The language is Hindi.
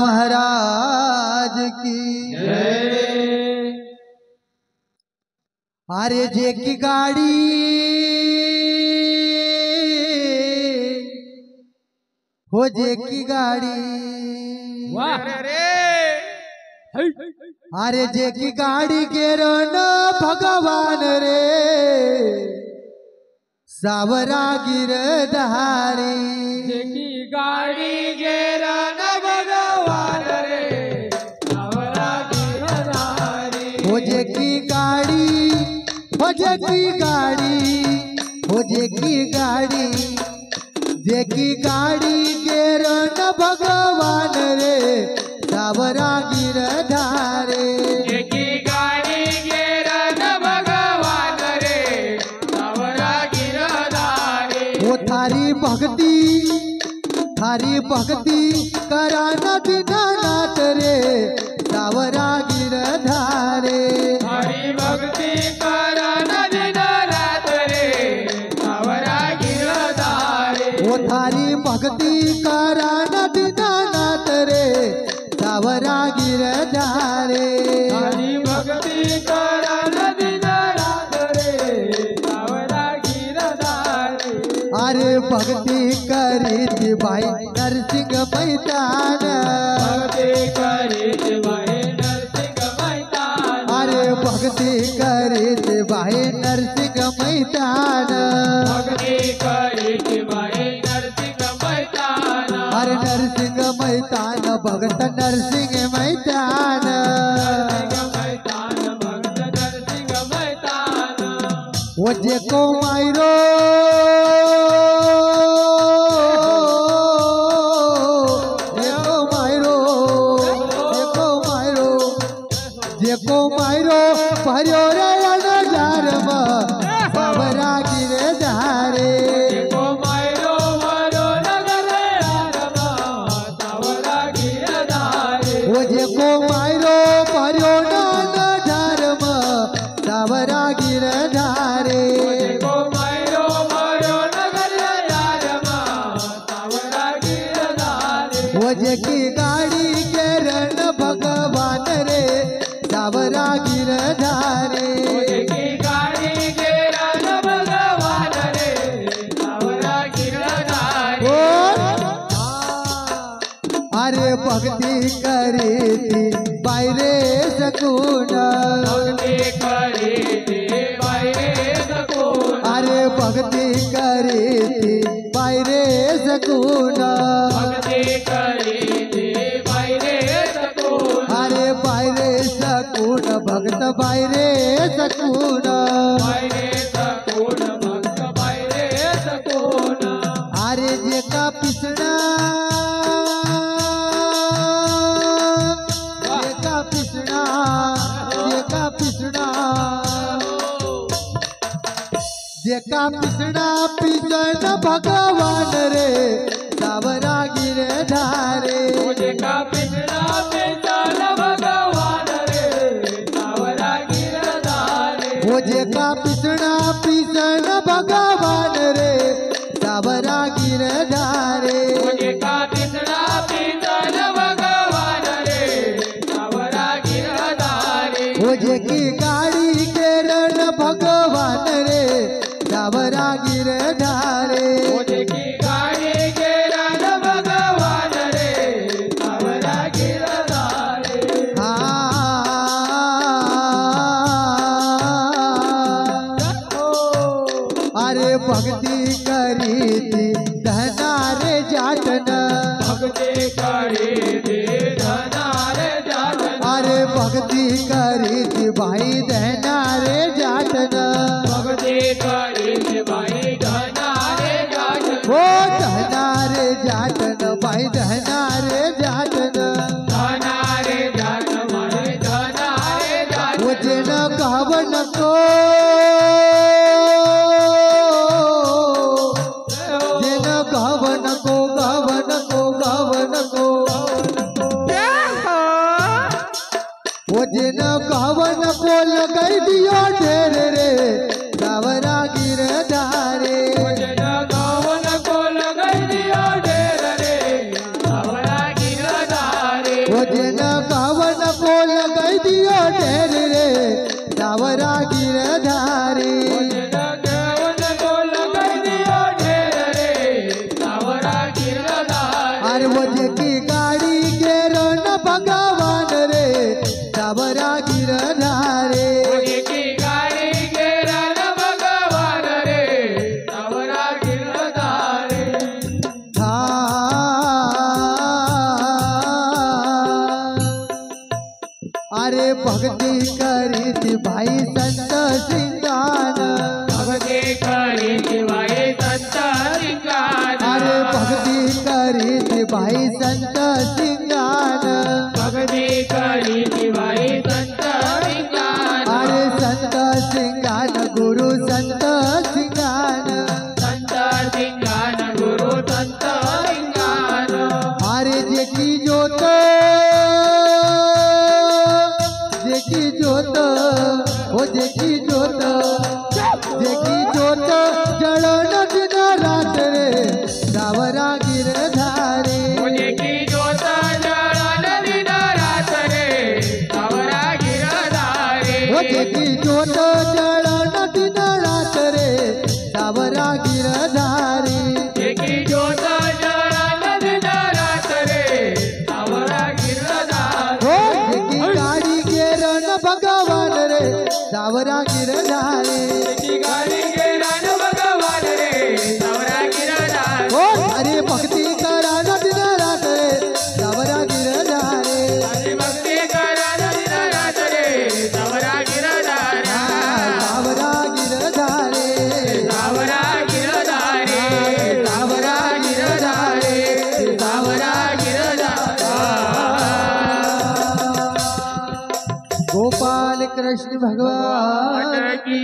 महाराज की जय। अरे जे की गाड़ी हो जे की गाड़ी वाह रे। अरे जे की गाड़ी गेरो न भगवान रे सावरा गिरधारी जेकी गाड़ी गेरा न भगवान रे सावरा गिरधारी। हो जे की गाड़ी हो जे की गाड़ी हो जे की गाड़ी जे की गाड़ी गेरो न भगवान रे सावरा गिरधारे जेकी गाड़ी गेरा न भगवान रे सावरा गिरधारी। वो थारी भक्ति करा न दीनानाथ रे सावरा गिरधारे हरि भक्ति करा न दीनानाथ रे सावरा गिरधारी। वो थारी भक्ति करा न दीनानाथ रे सावरा गिरधारे हरि भक्ति करा न दीनानाथ रे सावरा गिरधारी। अरे भक्ति करी थी भाई नरसिंह मैदान भक्ति करी भाई नरसिंह मैदान। अरे भक्ति करी थी भाई नरसिंह मैदान भक्ति करी भाई नरसिंह मैदान। अरे नरसिंह मैदान भगत नरसिंह मैदान नरसिंह मैदान भक्त नरसिंह मैदान। वो जे को मायरो भरियो रे अनजार सावरा गिरधारे को मायरो मारो नगर सावरा गिरधारी। वो जे को मायरो भरियो अनजार सावरा गिरधारे को मायरो मारो नगर सावरा गिरधारी। वो जे की गाड़ी के रण भगवान रे सावरा गिरधारे की गाड़ी के रण भगवान रे सावरा गिरधारी। अरे भक्ति करी थी बायरे सकून भक्ति करी थी बायरे सकून। अरे भक्ति करी थी बायरे सकून भक्ति करी थी बायरे सकून। अरे बायरे सकून भक्त बायरे सकून बायरे सकून भक्त बायरे सकून। अरे जे का पिसणा जे का पिसणा जे का पिसणा जे का पिसणा पिसन भगवान रे सावरा गिरधारे मुझे का पिछड़ा पिछड़ भगवान रे सावरा गिरधारी। वो जे का पिसणा पिसन भगवान रे सावरा गिरधारे मुझे का पिछड़ा पिछड़ भगवान रे सावरा गिरधारी। वो जे की गाड़ी के रण भगवान रे सावरा गिरधारे मुझे की गाड़ी के रण भगवान रे सावरा गिरधारी। अरे भक्ति करी थी धनारे जाटन भक्ति करी थी धनारे जाटन। अरे भक्ति करी थी भाई धनारे जाटन भक्ति करी थी भाई धनारे जाटन। वो धनारे जाटन भाई धनारे जाटन धनारे जाटन भाई धनारे जाटन। वो जेन कहवन को जेन कहवन को गवन को गवन को वो जेन कहवन को लगाई दियो ढेर रे सावरा गिरधारे जन गवन को लगाई दियो ढेर रे सावरा रोजन गावन को लगाई दियो ढेर रे सावरा गिरधारी अरे मुझे की गाड़ी के रोन भगवान रे सावरा गिरधारी अरे भक्ति करी थी भाई संत सिंगान भक्ति करी थी भाई संत सिंगान अरे भक्ति करी थी भाई संत सिंगान भक्ति करी थी भाई संत सिंगान अरे संत सिंगान गुरु संत सिंगान संत सिंगान गुरु संत सिंगान अरे जेकी जोत ओ जेकी जोत जड़न दिन रात रे सावरा गिरधारी जेकी जोत जड़न दिन रात रे सावरा गिरधारी ओ जेकी जोत जड़न दिन रात रे सावरा गिरधारी जेकी जोत जड़न दिन रात रे सावरा गिरधारी ओ जेकी गाड़ी गेरन भगवान रे सावरा गिरधारी जेकी गाड़ी के रान भगवान रे सावरा गिरधारी ओ अरे भक्ति करा दिन रात रे सावरा गिरधारी हरि भक्ति करन दिन रात रे सावरा गिरधारी सावरा गिरधारी सावरा गिरधारी सावरा गिरधारी सावरा गिरधारी गोपाल कृष्ण भगवान की